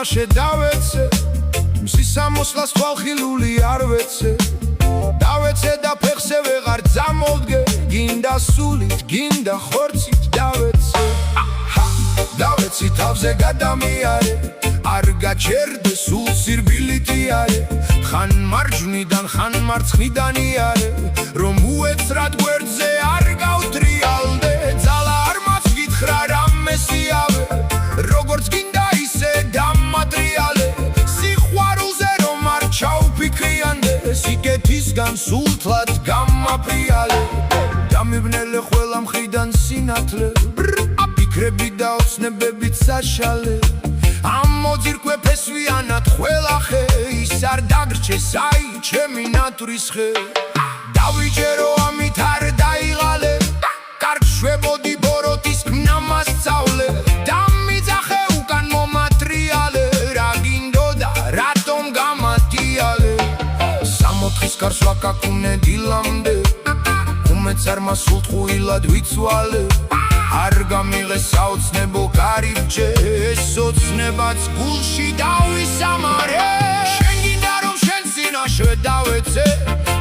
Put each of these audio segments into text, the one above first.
საშე დავეცე მზის ამოსლას ხვალხილული არ ვეცე დავეცე და ფეხზე ვეღარ წამოვდგე გინდა სულით გინდა ხორცით დავეცე დავეცი თავზე გადამიარე არ გაჩერდე სულ სირბილითი ხან მარჯვნიდან ხან მარცხნიდან იარე რომ უეცრად გვერდზე არ გავტრიალდე ძალა არ მაქვს გითხრა რამესიავე როგორც გინდა ისე დამატრიალე სიყვარულზე რომ არ ჩავფიქრიანდე სიკეთისგან სულთლად გამაფრიალე დამიბნელე ყველა მხრიდან სინათლე აფიქრები და ოცნებებით საშალე ამ მოძირკვე ფესვიანად ყველა ხე ის არ დაგრჩეს აი ჩემი ნატურის ხე დავიჯერო ამით არ დაიღალე კარგ შვებოდი ბოროტის ქმნა მასწავლე დამიძახე უკან მომატრიალე რა გინდოდა რატომ გამატიალე სამოთხის კარს ვაკაკუნე დილამდე უმეც არ მასულთ ხუილად ვიცვალე არ გამიღე საოცნებო კარიბჭე ეს ოცნებაც გულში დავისამარე შენ გინდა რომ შენ წინაშე დავეცე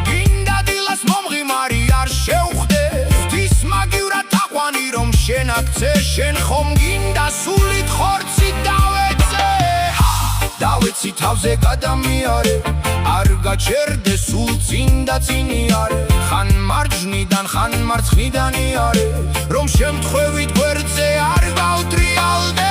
გინდა დილას მომღიმარი არ შევხვდე ღვთის მაგივრად თაყვანი რომ შენ აქცე შენ ხომ გინდა სულით ხორცით დავეცე დავეცი თავზე გადამიარე არ გაჩერდე სულ წინ და წინიარე ხან მარჯვნიდან ხან მარცხნიდან იარე რომ შემთხვევით გვერდზე არ გავტრიალდე